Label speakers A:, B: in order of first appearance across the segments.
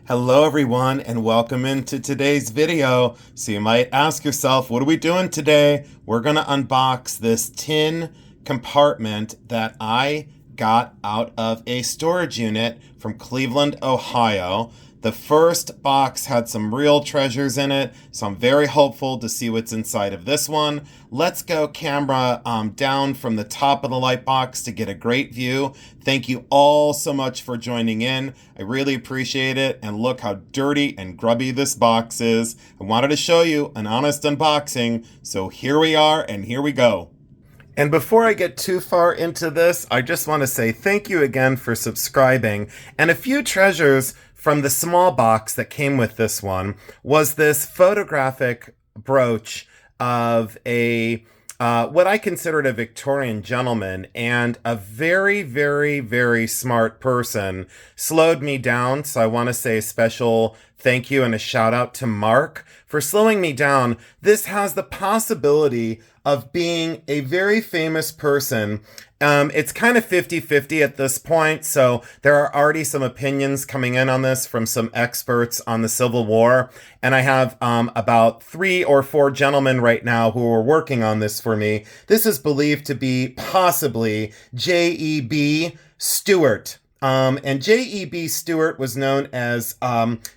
A: Hello everyone and welcome into today's video. So you might ask yourself, what are we doing today? We're gonna unbox this tin compartment that I got out of a storage unit from Cleveland, Ohio. The first box had some real treasures in it, so I'm very hopeful to see what's inside of this one. Let's go camera down from the top of the light box to get a great view. Thank you all so much for joining in. I really appreciate it, and look how dirty and grubby this box is. I wanted to show you an honest unboxing, so here we are and here we go. And before I get too far into this, I just want to say thank you again for subscribing. And a few treasures from the small box that came with this one was this photographic brooch of a what I considered a Victorian gentleman, and a very, very, very smart person slowed me down. So I want to say a special thank you and a shout out to Mark for slowing me down. This has the possibility of being a very famous person. It's kind of 50-50 at this point, so there are already some opinions coming in on this from some experts on the Civil War, and I have about 3 or 4 gentlemen right now who are working on this for me. This is believed to be possibly J.E.B. Stewart, and J.E.B. Stewart was known as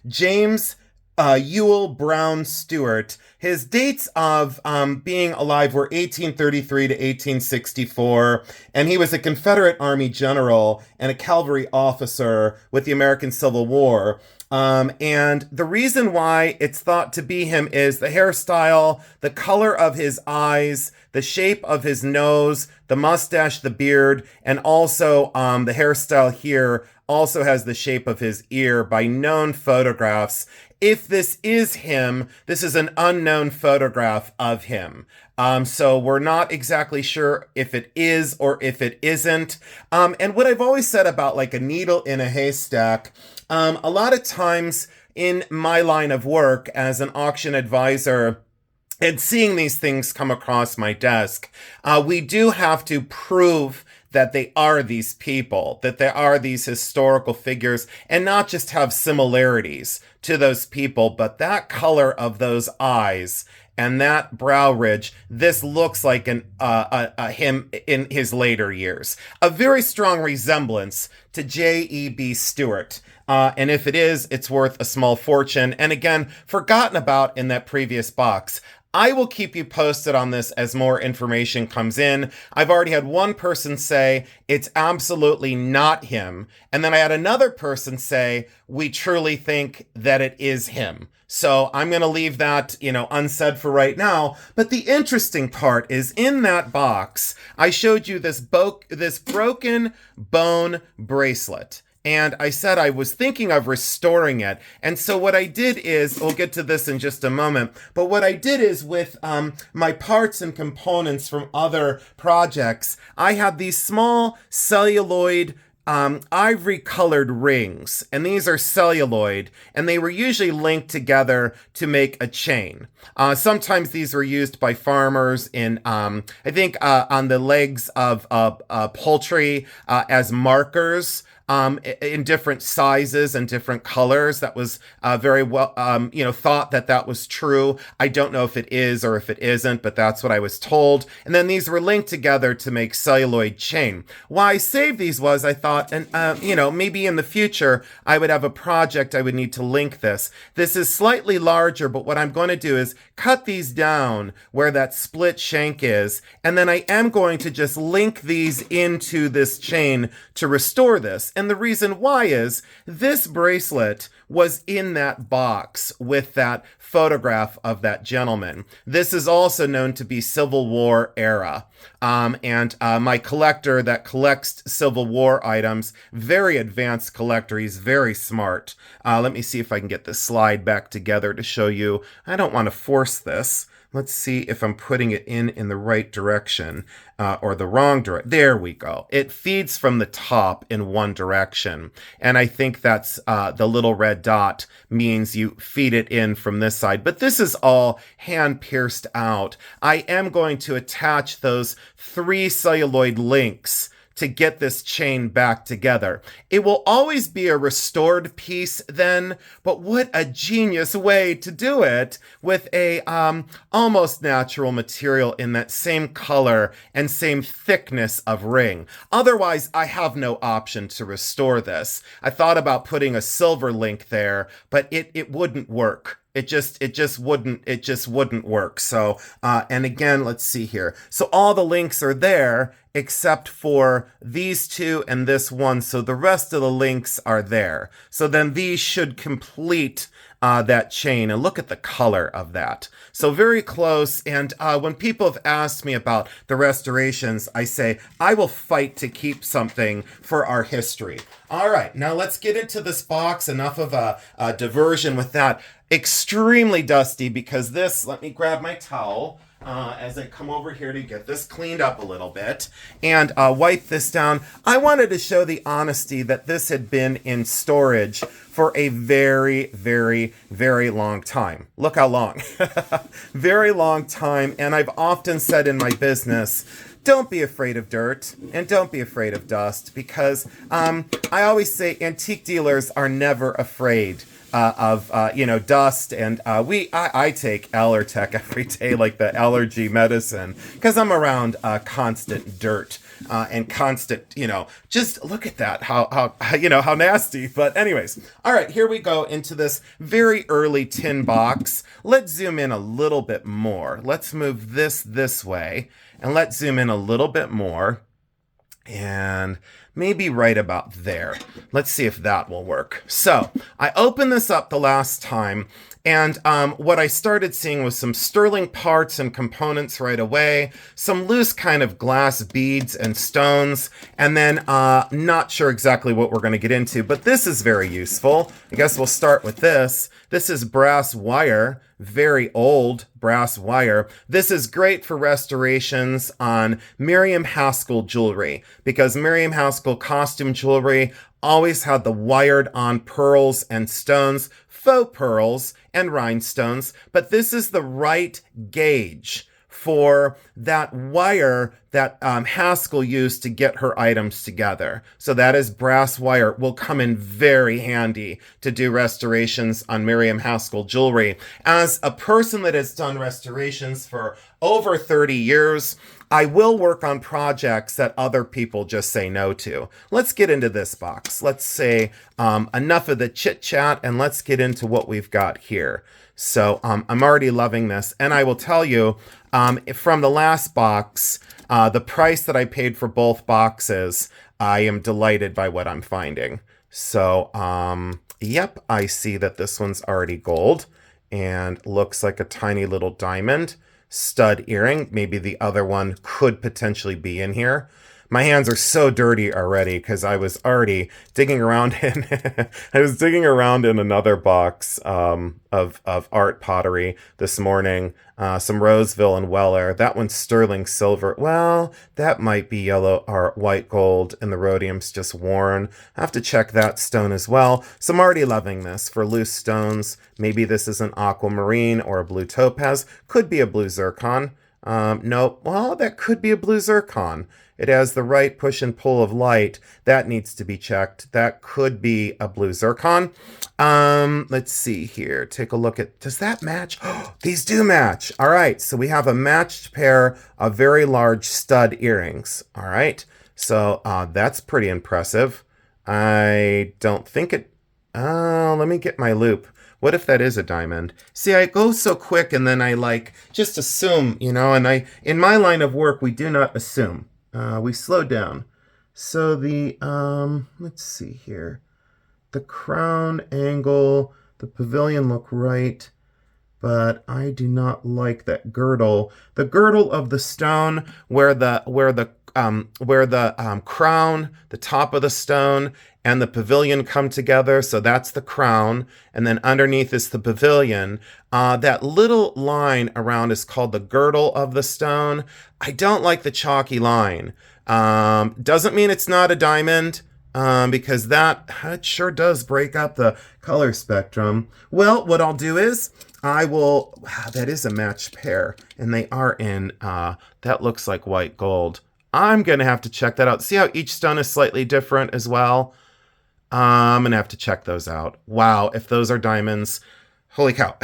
A: James Ewell Brown Stewart. His dates of being alive were 1833 to 1864, and he was a Confederate Army general and a cavalry officer with the American Civil War. And the reason why it's thought to be him is the hairstyle, the color of his eyes, the shape of his nose, the mustache, the beard, and also the hairstyle here also has the shape of his ear by known photographs. If this is him, this is an unknown photograph of him. So we're not exactly sure if it is or if it isn't. And what I've always said about like a needle in a haystack, a lot of times in my line of work as an auction advisor, and seeing these things come across my desk, we do have to prove that they are these people, that they are these historical figures, and not just have similarities to those people, but that color of those eyes and that brow ridge, this looks like him in his later years. A very strong resemblance to J.E.B. Stewart. And if it is, it's worth a small fortune. And again, forgotten about in that previous box. I will keep you posted on this as more information comes in. I've already had one person say it's absolutely not him. And then I had another person say, we truly think that it is him. So I'm going to leave that, unsaid for right now. But the interesting part is in that box, I showed you this broken bone bracelet. And I said I was thinking of restoring it. And so what I did is, we'll get to this in just a moment, but what I did is with my parts and components from other projects, I had these small celluloid ivory colored rings, and these are celluloid, and they were usually linked together to make a chain. Sometimes these were used by farmers in, I think, on the legs of poultry as markers. In different sizes and different colors. That was very well, thought that was true. I don't know if it is or if it isn't, but that's what I was told. And then these were linked together to make celluloid chain. Why I saved these was I thought, and maybe in the future I would have a project I would need to link this. This is slightly larger, but what I'm going to do is cut these down where that split shank is, and then I am going to just link these into this chain to restore this. And the reason why is this bracelet was in that box with that photograph of that gentleman. This is also known to be Civil War era. And my collector that collects Civil War items, very advanced collector, he's very smart. Let me see if I can get this slide back together to show you. I don't want to force this. Let's see if I'm putting it in the right direction or the wrong direction. There we go. It feeds from the top in one direction. And I think that's the little red dot means you feed it in from this side. But this is all hand pierced out. I am going to attach those 3 celluloid links to get this chain back together. It will always be a restored piece then, but what a genius way to do it with a almost natural material in that same color and same thickness of ring. Otherwise, I have no option to restore this. I thought about putting a silver link there, but it wouldn't work. It just wouldn't work. So, and again, let's see here. So all the links are there except for these two and this one. So the rest of the links are there. So then these should complete that chain, and look at the color of that. So very close. And when people have asked me about the restorations, I say, I will fight to keep something for our history. All right, now let's get into this box. Enough of a diversion with that. Extremely dusty because this, let me grab my towel as I come over here to get this cleaned up a little bit and wipe this down. I wanted to show the honesty that this had been in storage for a very, very, very long time. Look how long. Very long time. And I've often said in my business, don't be afraid of dirt and don't be afraid of dust, because I always say antique dealers are never afraid of dust, and I take Allertech every day, like the allergy medicine, because I'm around constant dirt and constant, just look at that, how nasty. But anyways, all right, here we go into this very early tin box. Let's zoom in a little bit more. Let's move this way, and let's zoom in a little bit more. And maybe right about there. Let's see if that will work. So I opened this up the last time, and what I started seeing was some sterling parts and components right away, some loose kind of glass beads and stones, and then not sure exactly what we're going to get into, but this is very useful. I guess we'll start with this. This is brass wire, very old brass wire. This is great for restorations on Miriam Haskell jewelry, because Miriam Haskell costume jewelry always had the wired on pearls and stones, faux pearls and rhinestones, but this is the right gauge for that wire that Haskell used to get her items together. So that is brass wire. Will come in very handy to do restorations on Miriam Haskell jewelry. As a person that has done restorations for over 30 years, I will work on projects that other people just say no to. Let's get into this box. Let's say enough of the chit chat, and let's get into what we've got here. So I'm already loving this, and I will tell you from the last box, the price that I paid for both boxes, I am delighted by what I'm finding. So yep, I see that this one's already gold and looks like a tiny little diamond stud earring. Maybe the other one could potentially be in here. My hands are so dirty already because I was already digging around in I was digging around in another box of art pottery this morning. Some Roseville and Weller. That one's sterling silver. Well, that might be yellow or white gold, and the rhodium's just worn. I have to check that stone as well. So I'm already loving this for loose stones. Maybe this is an aquamarine or a blue topaz. Could be a blue zircon. Nope. Well, that could be a blue zircon. It has the right push and pull of light. That needs to be checked. That could be a blue zircon. Let's see here. Take a look at, does that match? Oh, these do match. All right. So we have a matched pair of very large stud earrings. All right. So that's pretty impressive. I don't think it, let me get my loop. What if that is a diamond? See, I go so quick and then I just assume, and in my line of work, we do not assume. We slow down. So the, let's see here. The crown angle, the pavilion look right, but I do not like that girdle. The girdle of the stone where the crown, the top of the stone, and the pavilion come together. So that's the crown. And then underneath is the pavilion. That little line around is called the girdle of the stone. I don't like the chalky line. Doesn't mean it's not a diamond, because it sure does break up the color spectrum. Well, what I'll do is that is a matched pair, and they are in, that looks like white gold. I'm going to have to check that out. See how each stone is slightly different as well? I'm going to have to check those out. Wow, if those are diamonds, holy cow.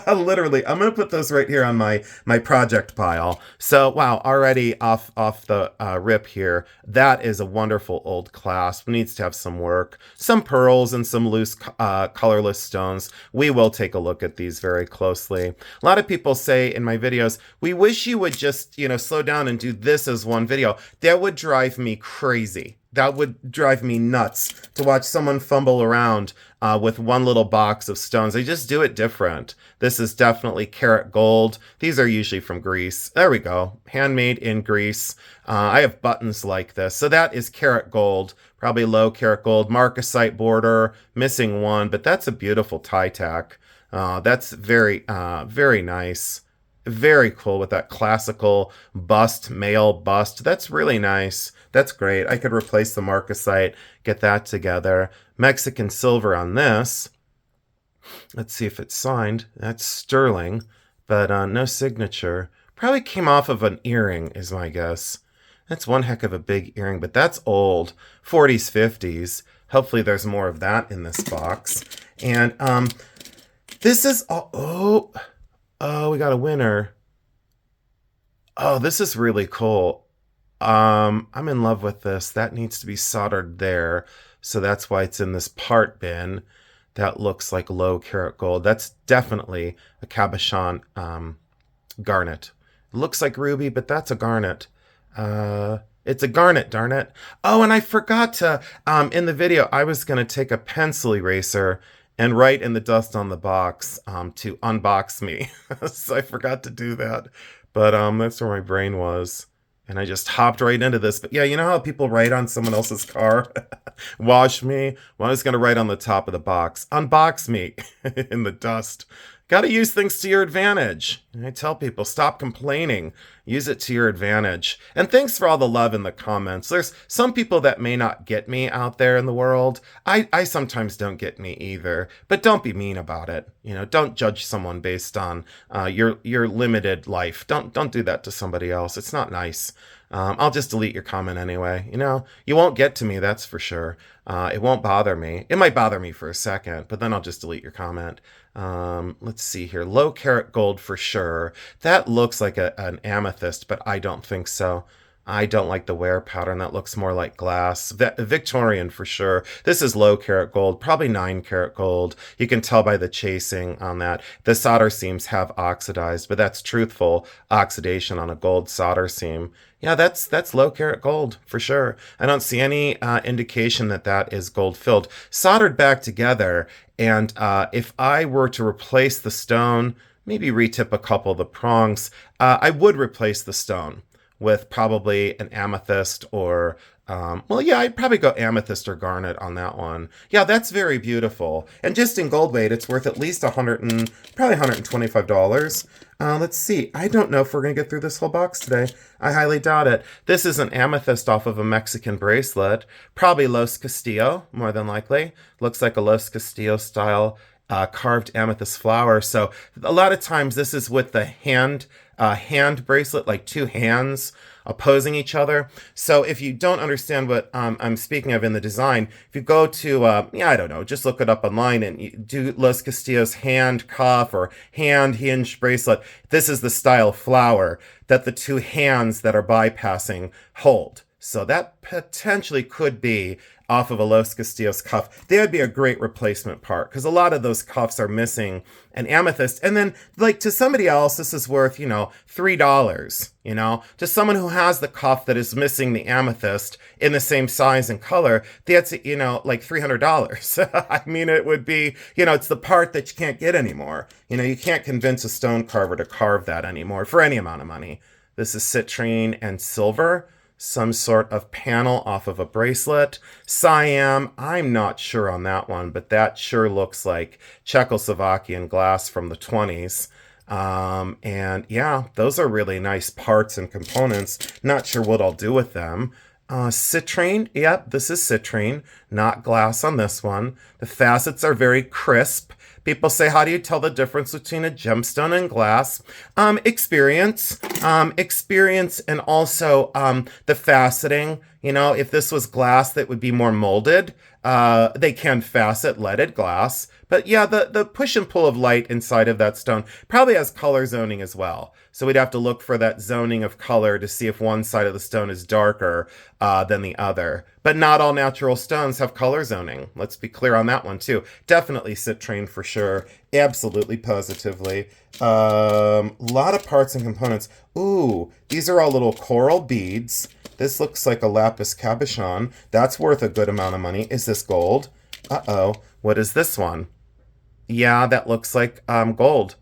A: Literally, I'm going to put those right here on my project pile. So, wow, already off the rip here. That is a wonderful old clasp. Needs to have some work. Some pearls and some loose colorless stones. We will take a look at these very closely. A lot of people say in my videos, we wish you would just, slow down and do this as one video. That would drive me crazy. That would drive me nuts to watch someone fumble around with one little box of stones. They just do it different. This is definitely karat gold. These are usually from Greece. There we go. Handmade in Greece. I have buttons like this. So that is karat gold. Probably low karat gold. Marcasite border. Missing one, but that's a beautiful tie tack. That's very, very nice. Very cool with that classical bust, male bust. That's really nice. That's great. I could replace the marcasite, get that together. Mexican silver on this. Let's see if it's signed. That's sterling, but no signature. Probably came off of an earring is my guess. That's one heck of a big earring, but that's old. 40s, 50s. Hopefully there's more of that in this box. And this is... Oh, we got a winner. Oh, this is really cool. I'm in love with this. That needs to be soldered there. So that's why it's in this part bin. That looks like low karat gold. That's definitely a cabochon garnet. It looks like ruby, but that's a garnet. It's a garnet, darn it. Oh, and I forgot to, in the video, I was going to take a pencil eraser and write in the dust on the box to unbox me. So I forgot to do that. But that's where my brain was. And I just hopped right into this. But yeah, you know how people write on someone else's car? Wash me. Well, I was going to write on the top of the box. Unbox me in the dust. Got to use things to your advantage. I tell people, stop complaining. Use it to your advantage. And thanks for all the love in the comments. There's some people that may not get me out there in the world. I sometimes don't get me either. But don't be mean about it. Don't judge someone based on your limited life. Don't do that to somebody else. It's not nice. I'll just delete your comment anyway. You won't get to me, that's for sure. It won't bother me. It might bother me for a second, but then I'll just delete your comment. Let's see here. Low karat gold for sure. That looks like an amethyst, but I don't think so. I don't like the wear pattern. That looks more like glass. Victorian for sure. This is low karat gold, probably 9 karat gold. You can tell by the chasing on that. The solder seams have oxidized, but that's truthful oxidation on a gold solder seam. Yeah, that's low karat gold for sure. I don't see any indication that is gold filled. Soldered back together, and if I were to replace the stone, maybe retip a couple of the prongs, I would replace the stone with probably an amethyst or, I'd probably go amethyst or garnet on that one. Yeah, that's very beautiful. And just in gold weight, it's worth at least probably $125. Let's see. I don't know if we're going to get through this whole box today. I highly doubt it. This is an amethyst off of a Mexican bracelet. Probably Los Castillo, more than likely. Looks like a Los Castillo style carved amethyst flower. So a lot of times this is with the hand bracelet, like two hands opposing each other. So if you don't understand what I'm speaking of in the design, if you go to, I don't know, just look it up online and you do Los Castillo's hand cuff or hand hinge bracelet, this is the style of flower that the two hands that are bypassing hold. So that potentially could be off of a Los Castillo's cuff. They would be a great replacement part because a lot of those cuffs are missing an amethyst. And then, like, to somebody else, this is worth, $3, To someone who has the cuff that is missing the amethyst in the same size and color, that's, like $300. I mean, it would be, it's the part that you can't get anymore. You can't convince a stone carver to carve that anymore for any amount of money. This is citrine and silver. Some sort of panel off of a bracelet. Siam, I'm not sure on that one, but that sure looks like Czechoslovakian glass from the 20s. And yeah, those are really nice parts and components. Not sure what I'll do with them. Citrine, yep, this is citrine, not glass on this one. The facets are very crisp. People say, how do you tell the difference between a gemstone and glass? Experience, and also the faceting. You know, if this was glass, that would be more molded. They can facet leaded glass. But yeah, the push and pull of light inside of that stone probably has color zoning as well. So we'd have to look for that zoning of color to see if one side of the stone is darker than the other. But not all natural stones have color zoning. Let's be clear on that one too. Definitely citrine for sure. Absolutely, positively. Lot of parts and components. Ooh, these are all little coral beads. This looks like a lapis cabochon. That's worth a good amount of money. Is this gold? Uh-oh. What is this one? Yeah, that looks like gold.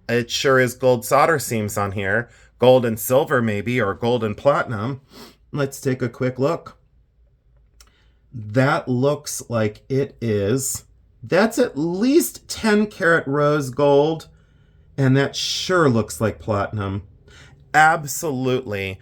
A: It sure is gold solder seams on here. Gold and silver maybe, or gold and platinum. Let's take a quick look. That looks like it is. That's at least 10 karat rose gold. And that sure looks like platinum. Absolutely.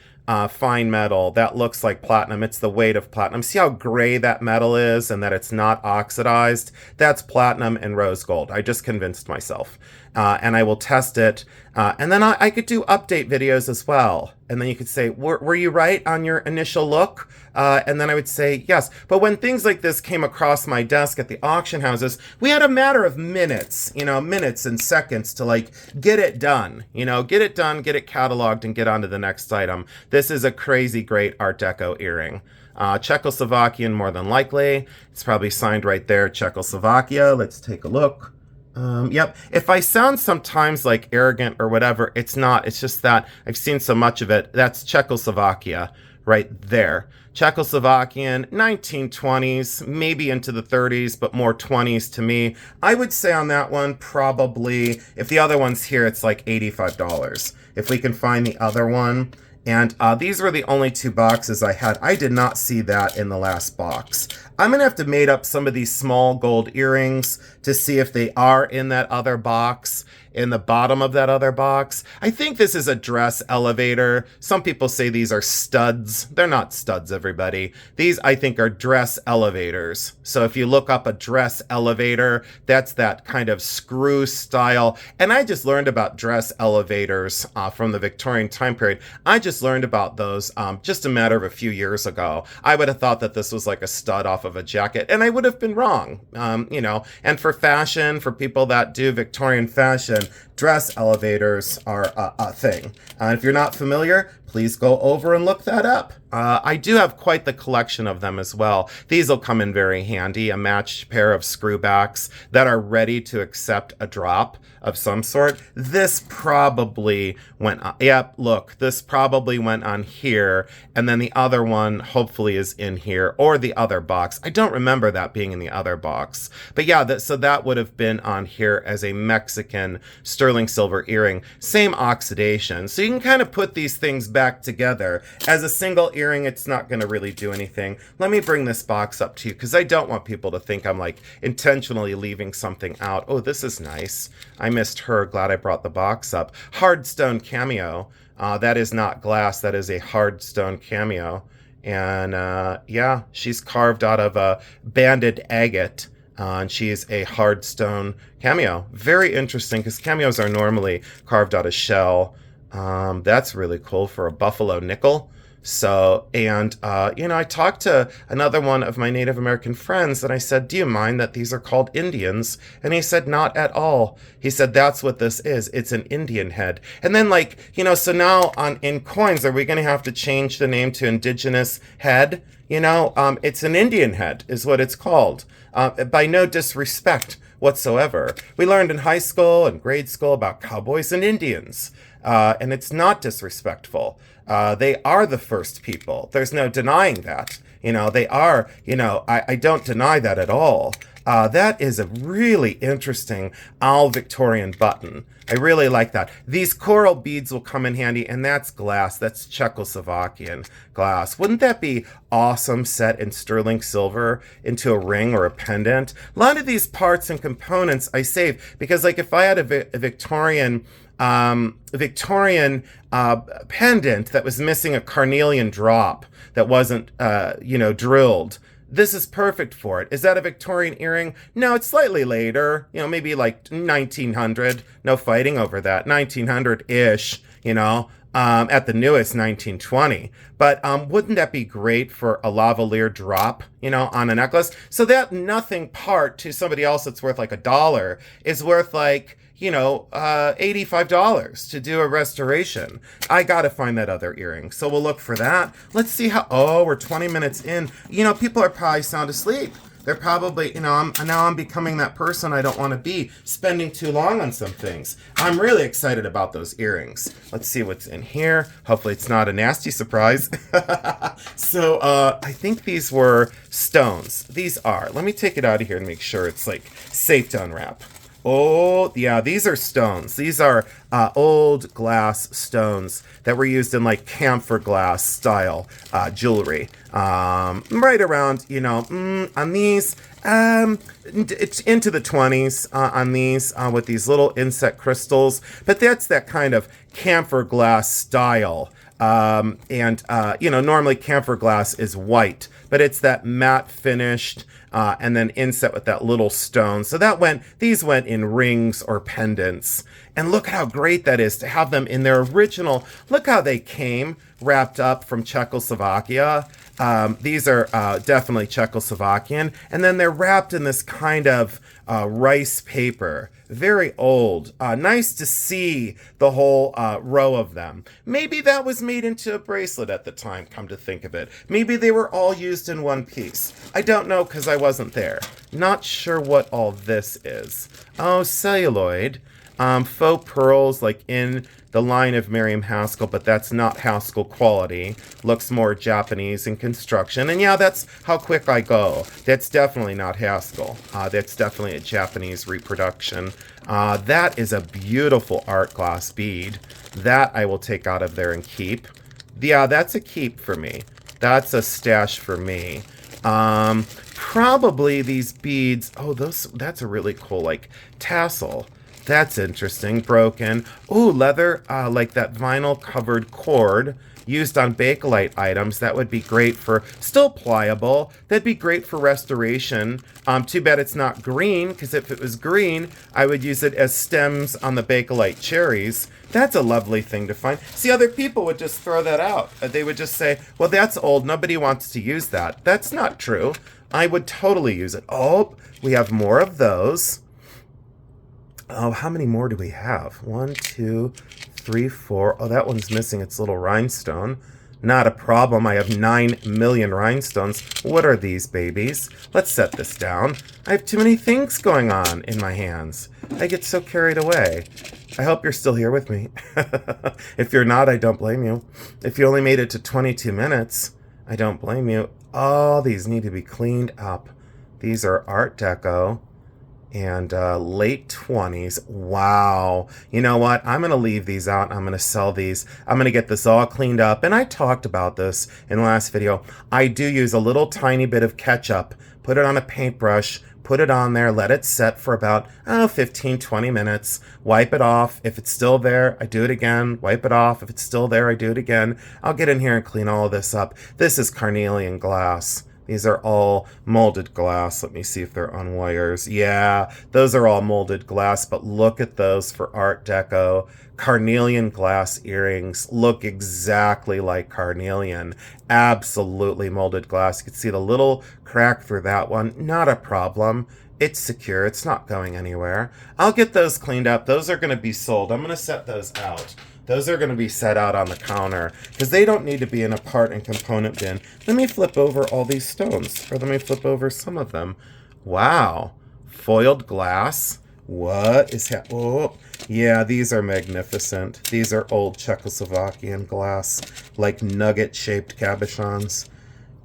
A: Fine metal. That looks like platinum. It's the weight of platinum. See how gray that metal is and that it's not oxidized? That's platinum and rose gold. I just convinced myself. And I will test it. And then I could do update videos as well. And then you could say, were you right on your initial look? And then I would say, yes. But when things like this came across my desk at the auction houses, we had a matter of minutes, minutes and seconds to like get it done, get it done, get it cataloged and get on to the next item. This is a crazy great Art Deco earring. Czechoslovakian more than likely. It's probably signed right there, Czechoslovakia. Let's take a look. Yep. If I sound sometimes like arrogant or whatever, it's not. It's just that I've seen so much of it. That's Czechoslovakia right there. Czechoslovakian, 1920s, maybe into the 30s, but more 20s to me. I would say on that one, probably, if the other one's here, it's like $85. If we can find the other one. And these were the only two boxes I had. I did not see that in the last box. I'm going to have to mate up some of these small gold earrings to see if they are in that other box, in the bottom of that other box. I think this is a dress elevator. Some people say these are studs. They're not studs, everybody. These, I think, are dress elevators. So if you look up a dress elevator, that's that kind of screw style. And I just learned about dress elevators from the Victorian time period. I just learned about those just a matter of a few years ago. I would have thought that this was like a stud off of a jacket, and I would have been wrong, and for fashion, for people that do Victorian fashion, dress elevators are a thing. If you're not familiar, please go over and look that up. I do have quite the collection of them as well. These will come in very handy, a matched pair of screwbacks that are ready to accept a drop of some sort. This probably went on, yep, look, this probably went on here, and then the other one hopefully is in here, or the other box. I don't remember that being in the other box. But yeah, so that would have been on here as a Mexican sterling silver earring. Same oxidation. So you can kind of put these things back together. As a single earring, it's not going to really do anything. Let me bring this box up to you because I don't want people to think I'm like intentionally leaving something out. Oh, this is nice. I missed her. Glad I brought the box up. Hard stone cameo. That is not glass. That is a hard stone cameo. And yeah, she's carved out of a banded agate. And she's a hard stone cameo. Very interesting because cameos are normally carved out of shell. That's really cool for a buffalo nickel. So, and, I talked to another one of my Native American friends and I said, do you mind that these are called Indians? And he said, not at all. He said, that's what this is. It's an Indian head. And then so now in coins, are we going to have to change the name to indigenous head? It's an Indian head is what it's called. By no disrespect whatsoever. We learned in high school and grade school about cowboys and Indians. And it's not disrespectful. They are the first people. There's no denying that. They are, I don't deny that at all. That is a really interesting all Victorian button. I really like that. These coral beads will come in handy, and that's glass. That's Czechoslovakian glass. Wouldn't that be awesome set in sterling silver into a ring or a pendant? A lot of these parts and components I save because, like, if I had a Victorian pendant that was missing a carnelian drop that wasn't, drilled, this is perfect for it. Is that a Victorian earring? No, it's slightly later, maybe like 1900. No fighting over that. 1900-ish, at the newest 1920. But wouldn't that be great for a lavalier drop, on a necklace? So that nothing part to somebody else that's worth like $1 is worth like, $85 to do a restoration. I gotta find that other earring. So we'll look for that. Let's see we're 20 minutes in. People are probably sound asleep. They're probably, now I'm becoming that person I don't want to be, spending too long on some things. I'm really excited about those earrings. Let's see what's in here. Hopefully it's not a nasty surprise. So I think these were stones. These are. Let me take it out of here and make sure it's like safe to unwrap. Oh, yeah, these are stones. These are old glass stones that were used in like camphor glass style jewelry. Right around, on these, it's into the 20s on these with these little insect crystals. But that's that kind of camphor glass style. Normally camphor glass is white, but it's that matte finished and then inset with that little stone. So these went in rings or pendants. And look how great that is to have them in their original. Look how they came wrapped up from Czechoslovakia. These are definitely Czechoslovakian. And then they're wrapped in this kind of rice paper. Very old. Nice to see the whole row of them. Maybe that was made into a bracelet at the time, come to think of it. Maybe they were all used in one piece. I don't know because I wasn't there. Not sure what all this is. Oh, celluloid. Faux pearls like in the line of Miriam Haskell, but that's not Haskell quality. Looks more Japanese in construction. And yeah, that's how quick I go. That's definitely not Haskell. That's definitely a Japanese reproduction. That is a beautiful art glass bead. That I will take out of there and keep. Yeah, that's a keep for me. That's a stash for me. Probably these beads. Oh, that's a really cool, like, tassel. That's interesting. Broken. Ooh, leather, like that vinyl covered cord used on Bakelite items. That would be great for, still pliable. That'd be great for restoration. Too bad it's not green, because if it was green, I would use it as stems on the Bakelite cherries. That's a lovely thing to find. See, other people would just throw that out. They would just say, well, that's old. Nobody wants to use that. That's not true. I would totally use it. Oh, we have more of those. Oh, how many more do we have? 1, 2, 3, 4. Oh, that one's missing its little rhinestone. Not a problem. I have 9 million rhinestones. What are these babies? Let's set this down. I have too many things going on in my hands. I get so carried away. I hope you're still here with me. If you're not, I don't blame you. If you only made it to 22 minutes, I don't blame you. Oh, these need to be cleaned up. These are Art Deco. And late 20s. Wow. You know what? I'm going to leave these out. I'm going to sell these. I'm going to get this all cleaned up. And I talked about this in the last video. I do use a little tiny bit of ketchup. Put it on a paintbrush. Put it on there. Let it set for about 15, 20 minutes. Wipe it off. If it's still there, I do it again. Wipe it off. If it's still there, I do it again. I'll get in here and clean all of this up. This is carnelian glass. These are all molded glass. Let me see if they're on wires. Yeah, those are all molded glass, but look at those for Art Deco. Carnelian glass earrings look exactly like carnelian. Absolutely molded glass. You can see the little crack through that one. Not a problem. It's secure. It's not going anywhere. I'll get those cleaned up. Those are going to be sold. I'm going to set those out. Those are going to be set out on the counter because they don't need to be in a part and component bin. Let me flip over all these stones, or let me flip over some of them. Wow. Foiled glass. What is that? Oh, yeah, these are magnificent. These are old Czechoslovakian glass, like nugget-shaped cabochons.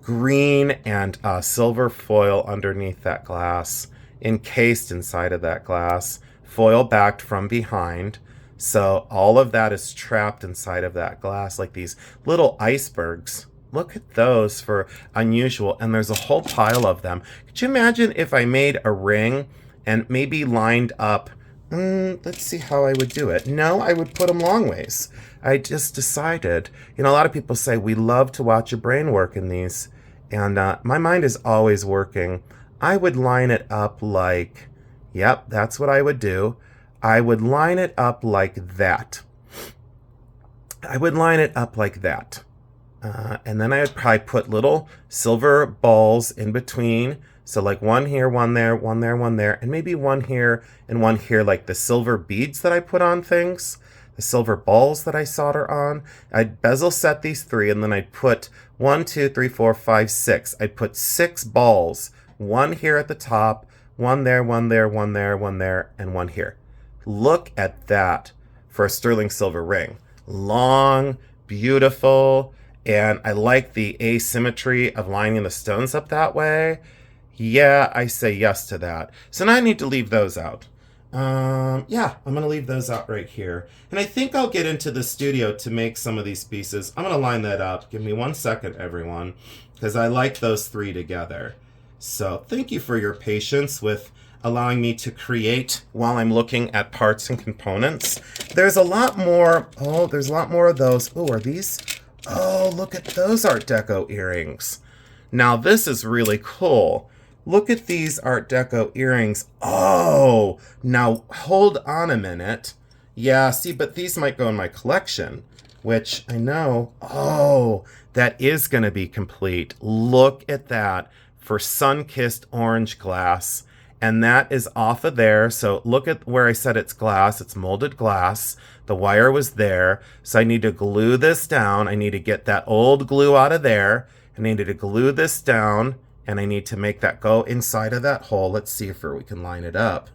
A: Green and silver foil underneath that glass. encased inside of that glass, foil backed from behind. So all of that is trapped inside of that glass like these little icebergs. Look at those for unusual, and there's a whole pile of them. Could you imagine if I made a ring and maybe lined up? Let's see how I would do it. No, I would put them long ways. I just decided, a lot of people say we love to watch your brain work in these, and my mind is always working. I would line it up like, yep, that's what I would do. I would line it up like that. I would line it up like that. And then I would probably put little silver balls in between. So like one here, one there, one there, one there, and maybe one here and one here, like the silver beads that I put on things, the silver balls that I solder on. I'd bezel set these 3, and then I'd put 1, 2, 3, 4, 5, 6. I'd put 6 balls, one here at the top, one there, one there, one there, one there, and one here. Look at that for a sterling silver ring. Long, beautiful, and I like the asymmetry of lining the stones up that way. Yeah, I say yes to that. So now I need to leave those out. Yeah, I'm going to leave those out right here. And I think I'll get into the studio to make some of these pieces. I'm going to line that up. Give me 1 second, everyone, because I like those 3 together. So thank you for your patience with allowing me to create while I'm looking at parts and components. There's a lot more. Oh, there's a lot more of those. Oh, are these? Oh, look at those Art Deco earrings. Now this is really cool. Look at these Art Deco earrings. Oh, now hold on a minute. Yeah, see, but these might go in my collection, which I know. Oh, that is going to be complete. Look at that for sun-kissed orange glass. And that is off of there. So look at where I said it's glass. It's molded glass. The wire was there. So I need to glue this down. I need to get that old glue out of there. I needed to glue this down, and I need to make that go inside of that hole. Let's see if we can line it up.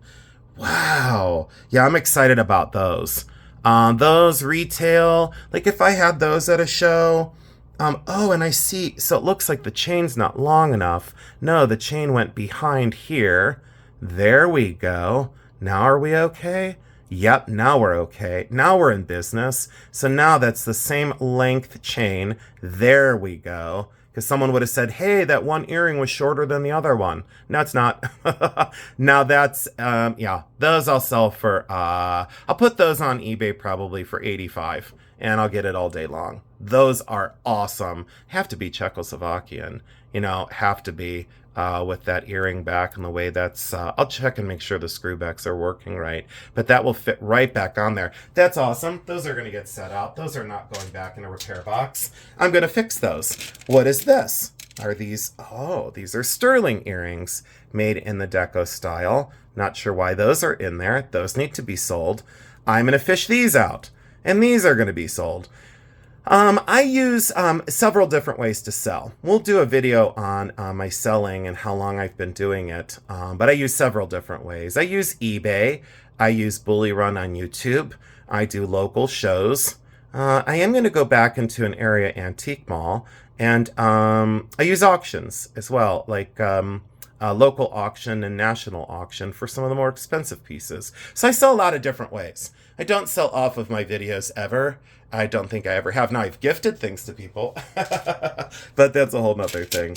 A: Wow. Yeah, I'm excited about those. Those retail, like if I had those at a show. Oh, and I see, so it looks like the chain's not long enough. No, the chain went behind here. There we go. Now are we okay? Yep, now we're okay. Now we're in business. So now that's the same length chain. There we go. Because someone would have said, hey, that one earring was shorter than the other one. No, it's not. Now that's, yeah, those I'll sell for, I'll put those on eBay probably for $85, and I'll get it all day long. Those are awesome. Have to be Czechoslovakian, have to be. With that earring back and the way that's, I'll check and make sure the screw backs are working right, but that will fit right back on there. That's awesome. Those are going to get set out. Those are not going back in a repair box. I'm going to fix those. What is this? Are these, oh, these are sterling earrings made in the Deco style. Not sure why those are in there. Those need to be sold. I'm going to fish these out, and these are going to be sold. I use several different ways to sell. We'll do a video on my selling and how long I've been doing it, but I use several different ways. I use eBay. I use Bully Run on YouTube. I do local shows. I am going to go back into an area antique mall, and I use auctions as well, like local auction and national auction for some of the more expensive pieces. So I sell a lot of different ways. I don't sell off of my videos ever. I don't think I ever have. Now, I've gifted things to people, but that's a whole nother thing.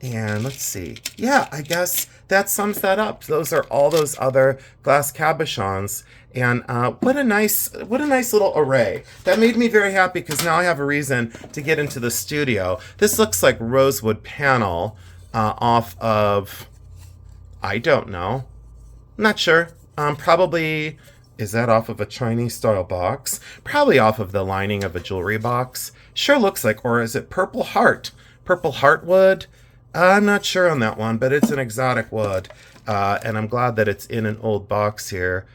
A: And let's see. Yeah, I guess that sums that up. Those are all those other glass cabochons. And what a nice little array. That made me very happy because now I have a reason to get into the studio. This looks like rosewood panel off of, I don't know. I'm not sure. Probably... Is that off of a Chinese style box? Probably off of the lining of a jewelry box. Sure looks like, or is it purple heart? Purple heart wood? I'm not sure on that one, but it's an exotic wood. And I'm glad that it's in an old box here.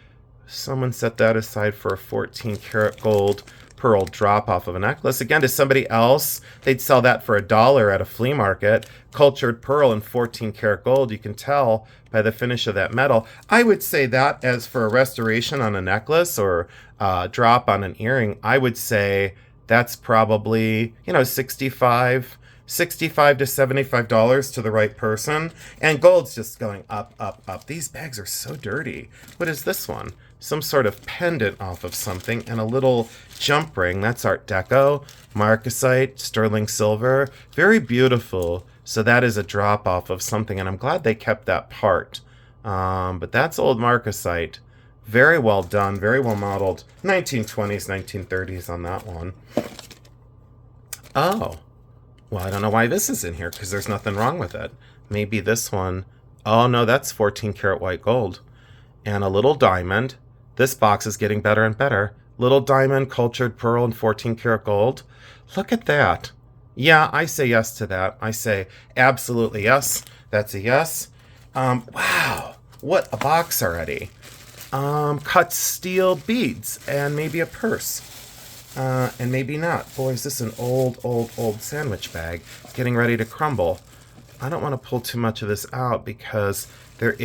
A: Someone set that aside for a 14 karat gold pearl drop off of a necklace. Again, to somebody else, they'd sell that for $1 at a flea market. Cultured pearl and 14 karat gold, you can tell by the finish of that metal. I would say that as for a restoration on a necklace or a drop on an earring, I would say that's probably, 65 $65 to $75 to the right person. And gold's just going up, up, up. These bags are so dirty. What is this one? Some sort of pendant off of something and a little jump ring. That's Art Deco, marcasite, sterling silver. Very beautiful. So that is a drop off of something, and I'm glad they kept that part. But that's old marcasite. Very well done, very well modeled. 1920s, 1930s on that one. Oh, well, I don't know why this is in here, because there's nothing wrong with it. Maybe this one. Oh, no, that's 14 karat white gold. And a little diamond. This box is getting better and better. Little diamond, cultured pearl, and 14 karat gold. Look at that. Yeah, I say yes to that. I say absolutely yes. That's a yes. Wow, what a box already. Cut steel beads and maybe a purse. And maybe not. Boy, is this an old, old, old sandwich bag getting ready to crumble. I don't want to pull too much of this out because there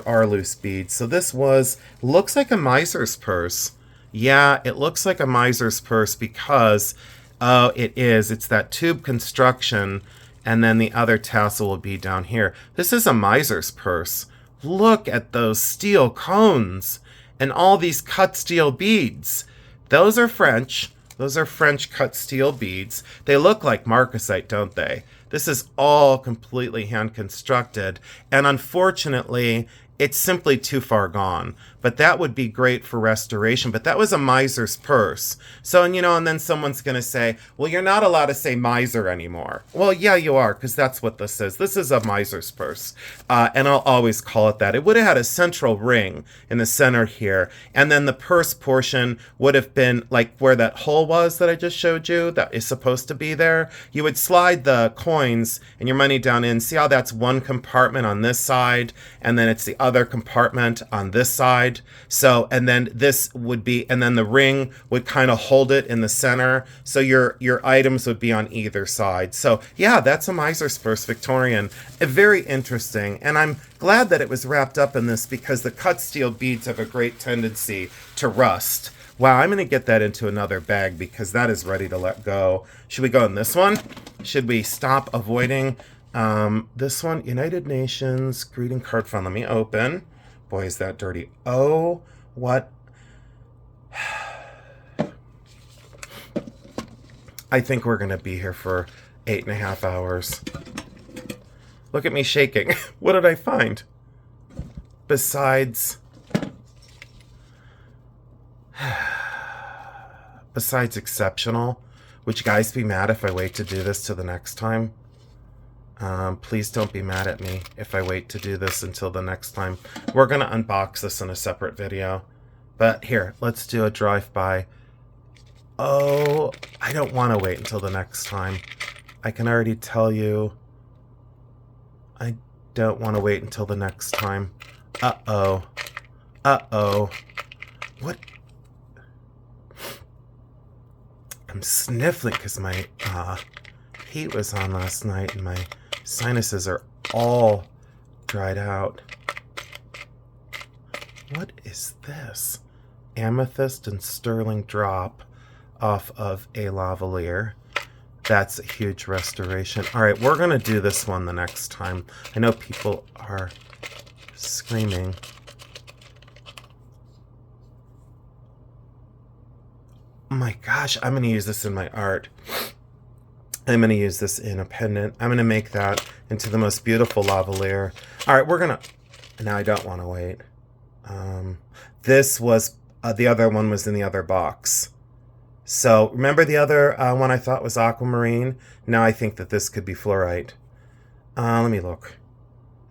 A: are loose beads. So this looks like a miser's purse. Yeah, it looks like a miser's purse because, it is. It's that tube construction, and then the other tassel will be down here. This is a miser's purse. Look at those steel cones and all these cut steel beads. Those are French. Those are French cut steel beads. They look like marcasite, don't they? This is all completely hand constructed, and unfortunately, it's simply too far gone. But that would be great for restoration. But that was a miser's purse. So, and then someone's going to say, well, you're not allowed to say miser anymore. Well, yeah, you are, because that's what this is. This is a miser's purse. And I'll always call it that. It would have had a central ring in the center here. And then the purse portion would have been like where that hole was that I just showed you that is supposed to be there. You would slide the coins and your money down in. See how that's one compartment on this side, and then it's the other compartment on this side. So, and then this would be, and then the ring would kind of hold it in the center. So your items would be on either side. So yeah, that's a miser's purse, Victorian. Very interesting. And I'm glad that it was wrapped up in this because the cut steel beads have a great tendency to rust. Wow, I'm going to get that into another bag because that is ready to let go. Should we go in this one? Should we stop avoiding this one? United Nations greeting card fund. Let me open. Boy, is that dirty. Oh, what? I think we're going to be here for 8.5 hours. Look at me shaking. What did I find? Besides exceptional. Would you guys be mad if I wait to do this till the next time? Please don't be mad at me if I wait to do this until the next time. We're going to unbox this in a separate video. But here, let's do a drive-by. Oh, I don't want to wait until the next time. I can already tell you I don't want to wait until the next time. Uh-oh. Uh-oh. What? I'm sniffling because my heat was on last night and my sinuses are all dried out. What is this? Amethyst and sterling drop off of a lavalier. That's a huge restoration. All right, we're going to do this one the next time. I know people are screaming. Oh my gosh, I'm going to use this in my art. I'm going to use this in a pendant. I'm going to make that into the most beautiful lavalier. All right, we're going to... Now I don't want to wait. This was... the other one was in the other box. So, remember the other one I thought was aquamarine? Now I think that this could be fluorite. Let me look.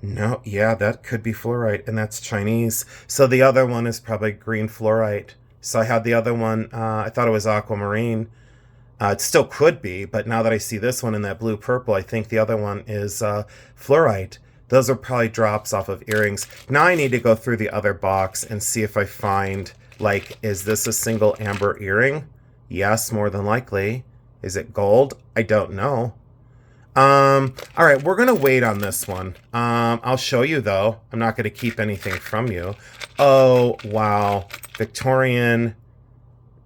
A: No, yeah, that could be fluorite, and that's Chinese. So the other one is probably green fluorite. So I had the other one, I thought it was aquamarine. It still could be, but now that I see this one in that blue-purple, I think the other one is fluorite. Those are probably drops off of earrings. Now I need to go through the other box and see if I find, like, is this a single amber earring? Yes, more than likely. Is it gold? I don't know. All right, we're going to wait on this one. I'll show you, though. I'm not going to keep anything from you. Oh, wow. Victorian...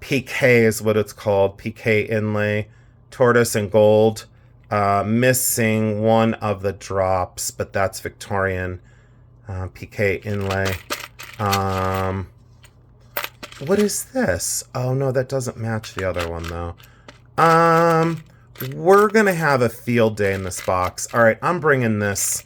A: PK is what it's called. PK inlay. tortoise and gold. Missing one of the drops, but that's Victorian. PK inlay. What is this? Oh no, that doesn't match the other one though. We're gonna have a field day in this box. All right, I'm bringing this.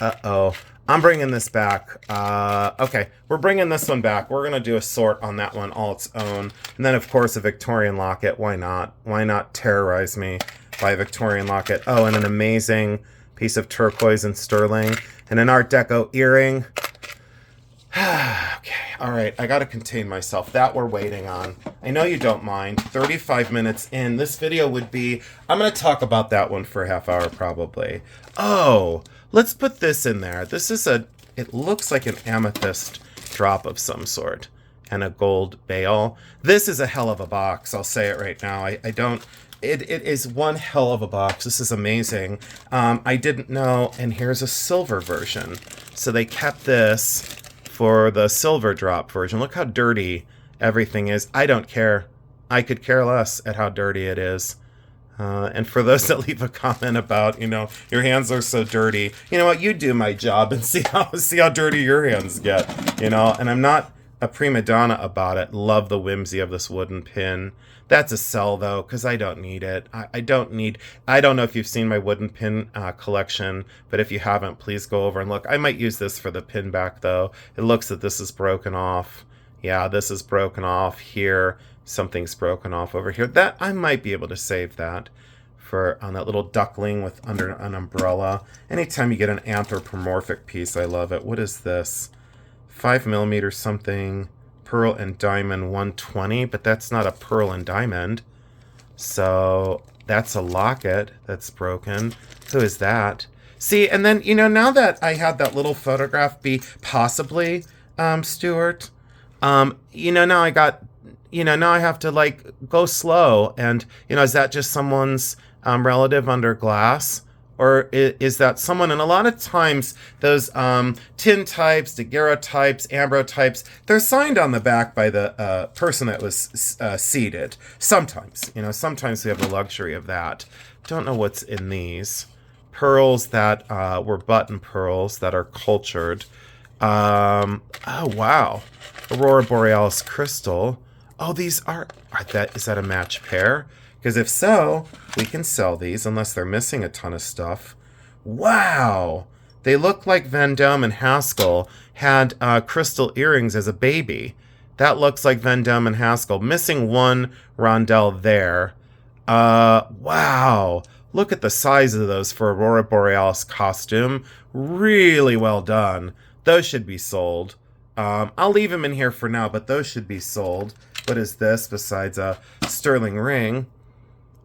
A: I'm bringing this back. Okay, we're bringing this one back. We're gonna do a sort on that one all its own. And then of course a Victorian locket. Why not? Why not terrorize me by a Victorian locket? Oh, and an amazing piece of turquoise and sterling. And an Art Deco earring. Okay, all right, I gotta contain myself. That we're waiting on. I know you don't mind. 35 minutes in. This video would be... I'm gonna talk about that one for a half hour probably. Oh, let's put this in there. This is a... It looks like an amethyst drop of some sort. And a gold bail. This is a hell of a box. I'll say it right now. I don't... It is one hell of a box. This is amazing. I didn't know... And here's a silver version. So they kept this... for the silver drop version. Look how dirty everything is. I don't care. I could care less at how dirty it is. And for those that leave a comment about, you know, your hands are so dirty, you know what, you do my job and see how dirty your hands get, you know. And I'm not a prima donna about it. Love the whimsy of this wooden pin. That's a sell though, because I don't need it. I don't know if you've seen my wooden pin collection, but if you haven't, please go over and look. I might use this for the pin back though. It looks that this is broken off. Yeah, this is broken off here. Something's broken off over here. That I might be able to save that for on that little duckling with under an umbrella. Anytime you get an anthropomorphic piece, I love it. What is this? 5mm something. Pearl and diamond 120, but that's not a pearl and diamond. So that's a locket that's broken. Who is that? See, and then, you know, now that I had that little photograph be possibly Stuart, you know, now I got, you know, now I have to like go slow. And, you know, is that just someone's relative under glass? Or is that someone? And a lot of times those tin types, daguerreotypes, ambrotypes, they're signed on the back by the person that was seated. Sometimes, you know, sometimes we have the luxury of that. Don't know what's in these. Pearls that were button pearls that are cultured. Oh, wow. Aurora Borealis crystal. Oh, these are is that a match pair? Because if so, we can sell these unless they're missing a ton of stuff. Wow! They look like Van Dam and Haskell had crystal earrings as a baby. That looks like Van Dam and Haskell. Missing one rondelle there. Wow! Look at the size of those for Aurora Borealis costume. Really well done. Those should be sold. I'll leave them in here for now, but those should be sold. What is this besides a sterling ring?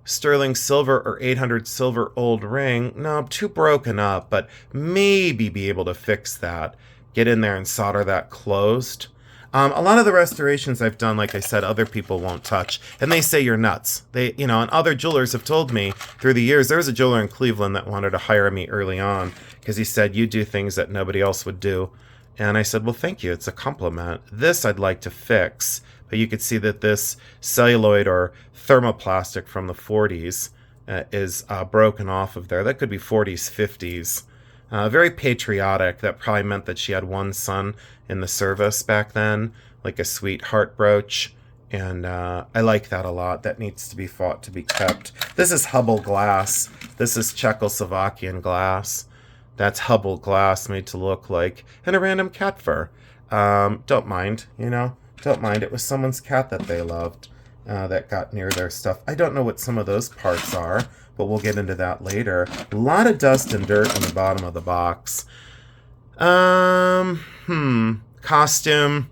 A: Sterling silver or 800 silver old ring. No, too broken up, but maybe be able to fix that. Get in there and solder that closed. A lot of the restorations I've done, like I said, other people won't touch. And they say you're nuts. They, you know, and other jewelers have told me through the years. There was a jeweler in Cleveland that wanted to hire me early on because he said, you do things that nobody else would do. And I said, well, thank you. It's a compliment. This I'd like to fix. But you could see that this celluloid or thermoplastic from the 40s is broken off of there. That could be 40s, 50s. Very patriotic. That probably meant that she had one son in the service back then, like a sweet heart brooch. And I like that a lot. That needs to be fought to be kept. This is Hubble glass. This is Czechoslovakian glass. That's Hubble glass made to look like, and a random cat fur. Don't mind, you know. Don't mind. It was someone's cat that they loved that got near their stuff. I don't know what some of those parts are, but we'll get into that later. A lot of dust and dirt on the bottom of the box. Costume.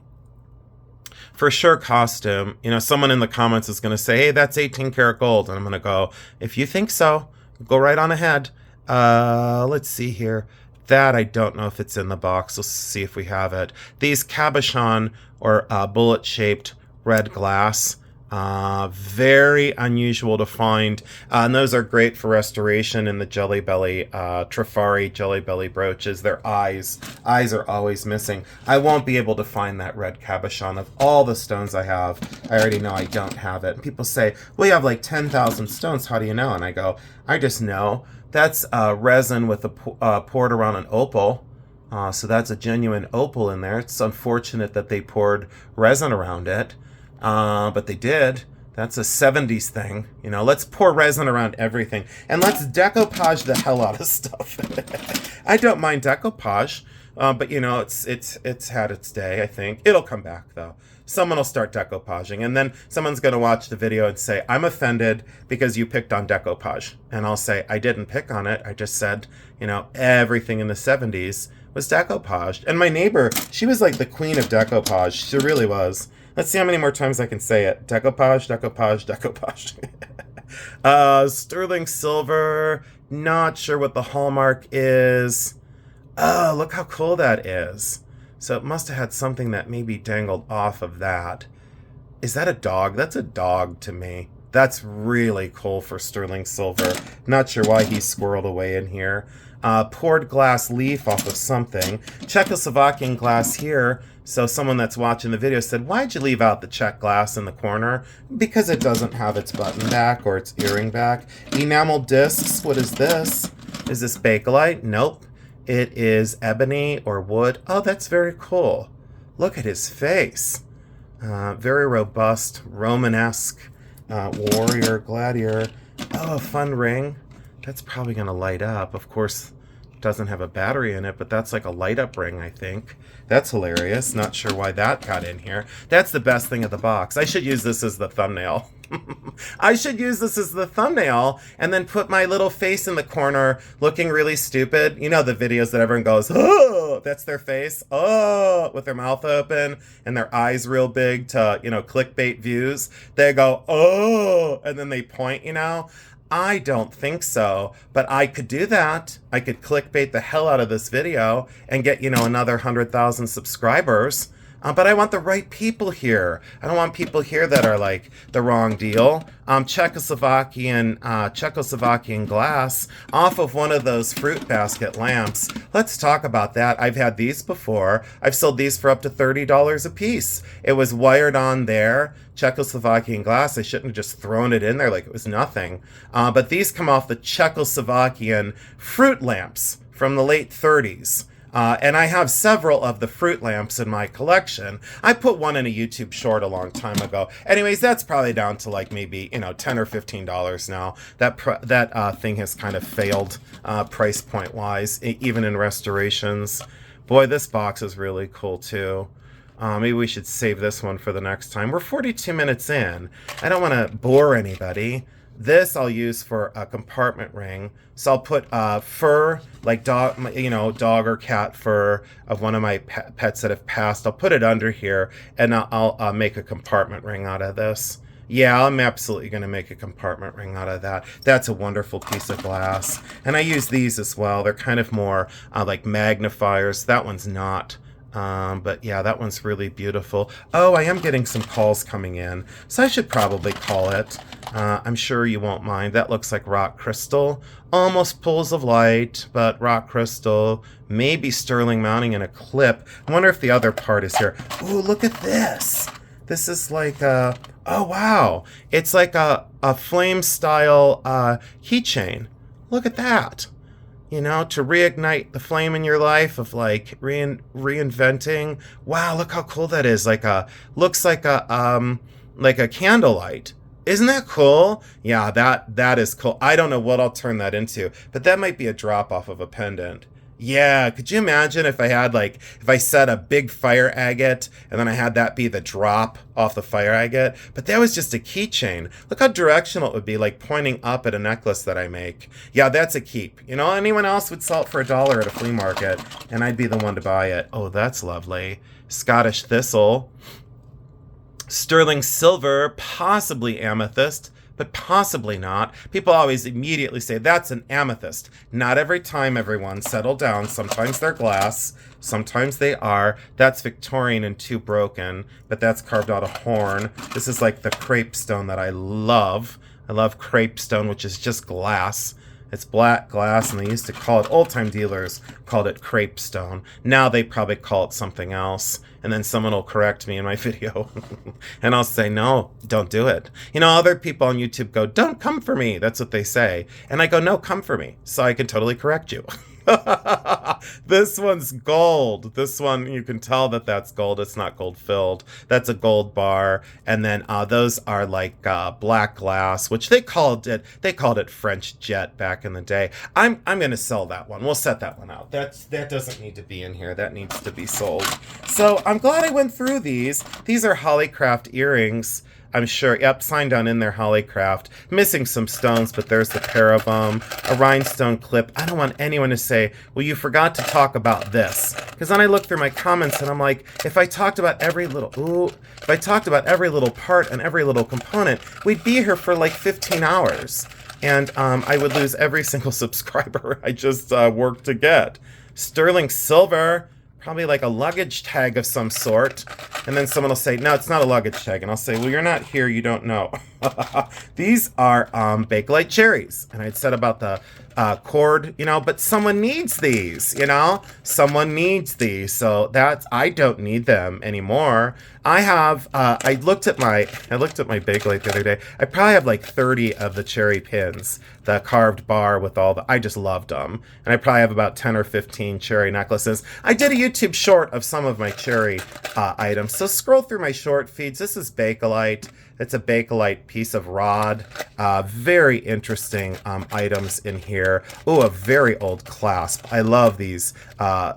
A: For sure, costume. You know, someone in the comments is going to say, hey, that's 18 karat gold. And I'm going to go, if you think so, go right on ahead. Let's see here. That I don't know if it's in the box. Let's see if we have it. These cabochon or bullet-shaped red glass. Very unusual to find. And those are great for restoration in the Jelly Belly, Trifari Jelly Belly brooches. Their eyes are always missing. I won't be able to find that red cabochon. Of all the stones I have, I already know I don't have it. And people say, well, you have like 10,000 stones. How do you know? And I go, I just know. That's resin with poured around an opal. So that's a genuine opal in there. It's unfortunate that they poured resin around it. But they did. That's a 70s thing. You know, let's pour resin around everything. And let's decoupage the hell out of stuff. I don't mind decoupage. But, you know, it's had its day, I think. It'll come back, though. Someone will start decoupaging. And then someone's going to watch the video and say, I'm offended because you picked on decoupage. And I'll say, I didn't pick on it. I just said, you know, everything in the 70s was decoupaged. And my neighbor, she was like the queen of decoupage. She really was. Let's see how many more times I can say it. Decoupage, decoupage, decoupage. Sterling silver. Not sure what the hallmark is. Oh, look how cool that is. So it must have had something that maybe dangled off of that. Is that a dog? That's a dog to me. That's really cool for sterling silver. Not sure why he squirreled away in here. Poured glass leaf off of something. Czechoslovakian glass here. So someone that's watching the video said, why'd you leave out the Czech glass in the corner? Because it doesn't have its button back or its earring back. Enamel discs, what is this? Is this Bakelite? Nope. It is ebony or wood. Oh, that's very cool. Look at his face. Very robust, Romanesque, warrior, gladiator. Oh, a fun ring. That's probably going to light up. Of course, it doesn't have a battery in it, but that's like a light up ring, I think. That's hilarious. Not sure why that got in here. That's the best thing of the box. I should use this as the thumbnail. I should use this as the thumbnail and then put my little face in the corner looking really stupid. You know the videos that everyone goes, oh, that's their face, oh, with their mouth open and their eyes real big to, you know, clickbait views. They go, oh, and then they point, you know. I don't think so, but I could do that. I could clickbait the hell out of this video and get, you know, another 100,000 subscribers. But I want the right people here. I don't want people here that are like the wrong deal. Czechoslovakian glass off of one of those fruit basket lamps. Let's talk about that. I've had these before. I've sold these for up to $30 a piece. It was wired on there. Czechoslovakian glass. I shouldn't have just thrown it in there like it was nothing. But these come off the Czechoslovakian fruit lamps from the late 30s. And I have several of the fruit lamps in my collection. I put one in a YouTube short a long time ago. Anyways, that's probably down to like maybe, you know, $10 or $15 now. That thing has kind of failed price point wise, even in restorations. Boy, this box is really cool too. Maybe we should save this one for the next time. We're 42 minutes in. I don't want to bore anybody. This I'll use for a compartment ring. So I'll put fur, like dog, you know, dog or cat fur of one of my pets that have passed. I'll put it under here, and I'll make a compartment ring out of this. Yeah, I'm absolutely going to make a compartment ring out of that. That's a wonderful piece of glass. And I use these as well. They're kind of more like magnifiers. That one's not. But yeah, that one's really beautiful. Oh, I am getting some calls coming in, so I should probably call it. I'm sure you won't mind. That looks like rock crystal. Almost pools of light, but rock crystal. Maybe sterling mounting in a clip. I wonder if the other part is here. Ooh, look at this. This is like a... Oh, wow. It's like a flame style keychain. Look at that. You know, to reignite the flame in your life of like reinventing. Wow, look how cool that is. Looks like a candlelight. Isn't that cool? Yeah, that is cool. I don't know what I'll turn that into, but that might be a drop off of a pendant. Yeah, could you imagine if I set a big fire agate and then I had that be the drop off the fire agate? But that was just a keychain. Look how directional it would be, like pointing up at a necklace that I make. Yeah, that's a keep. You know, anyone else would sell it for $1 at a flea market, and I'd be the one to buy it. Oh, that's lovely. Scottish thistle. Sterling silver, possibly amethyst, but possibly not. People always immediately say, that's an amethyst. Not every time, everyone. Settle down. Sometimes they're glass. Sometimes they are. That's Victorian and too broken, but that's carved out of horn. This is like the crepe stone that I love. I love crepe stone, which is just glass. It's black glass, and they used to call it, old-time dealers called it crepe stone. Now they probably call it something else, and then someone will correct me in my video. And I'll say, no, don't do it. You know, other people on YouTube go, don't come for me. That's what they say. And I go, no, come for me, so I can totally correct you. This one's gold. This one, you can tell that that's gold. It's not gold filled. That's a gold bar. And then those are like black glass, which they called it French jet back in the day. I'm going to sell that one. We'll set that one out. That doesn't need to be in here. That needs to be sold. So I'm glad I went through these. These are Hollycraft earrings. I'm sure, yep, signed on in there, Hollycraft. Missing some stones, but there's the pair of them. A rhinestone clip. I don't want anyone to say, well, you forgot to talk about this. Because then I look through my comments and I'm like, if I talked about every little part and every little component, we'd be here for like 15 hours. And I would lose every single subscriber I just worked to get. Sterling silver. Probably like a luggage tag of some sort. And then someone will say, no, it's not a luggage tag. And I'll say, well, you're not here, you don't know. These are Bakelite cherries. And I'd said about the cord, you know, but someone needs these, you know? Someone needs these. So I don't need them anymore. I have, I looked at my Bakelite the other day. I probably have like 30 of the cherry pins, the carved bar with all the, I just loved them. And I probably have about 10 or 15 cherry necklaces. I did a YouTube short of some of my cherry items. So scroll through my short feeds. This is Bakelite. It's a Bakelite piece of rod. Very interesting items in here. Oh, a very old clasp. I love these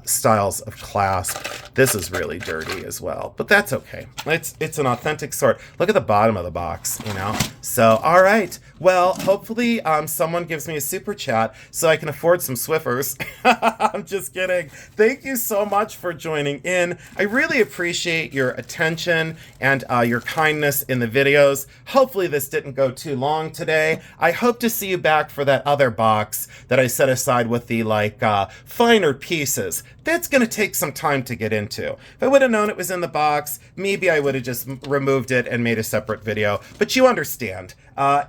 A: styles of clasp. This is really dirty as well, but that's okay. It's an authentic sort. Look at the bottom of the box, you know? So, all right. Well, hopefully someone gives me a super chat so I can afford some Swiffers. I'm just kidding. Thank you so much for joining in. I really appreciate your attention and your kindness in the videos. Hopefully this didn't go too long today. I hope to see you back for that other box that I set aside with the finer pieces. That's going to take some time to get into. If I would have known it was in the box, maybe I would have just removed it and made a separate video. But you understand.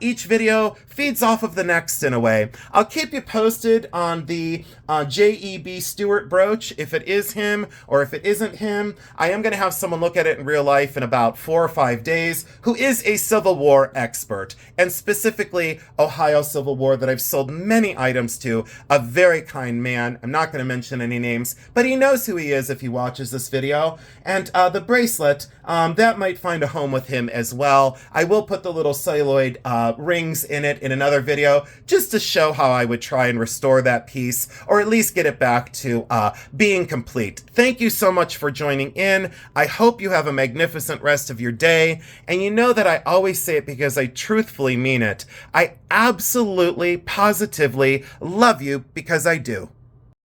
A: Each video feeds off of the next in a way. I'll keep you posted on the J.E.B. Stewart brooch, if it is him or if it isn't him. I am going to have someone look at it in real life in about 4 or 5 days who is a Civil War expert, and specifically Ohio Civil War that I've sold many items to. A very kind man. I'm not going to mention any names, but he knows who he is if he watches this video. And the bracelet, that might find a home with him as well. I will put the little celluloid rings in it in another video just to show how I would try and restore that piece, or at least get it back to being complete. Thank you so much for joining in. I hope you have a magnificent rest of your day. And you know that I always say it because I truthfully mean it. I absolutely, positively love you because I do.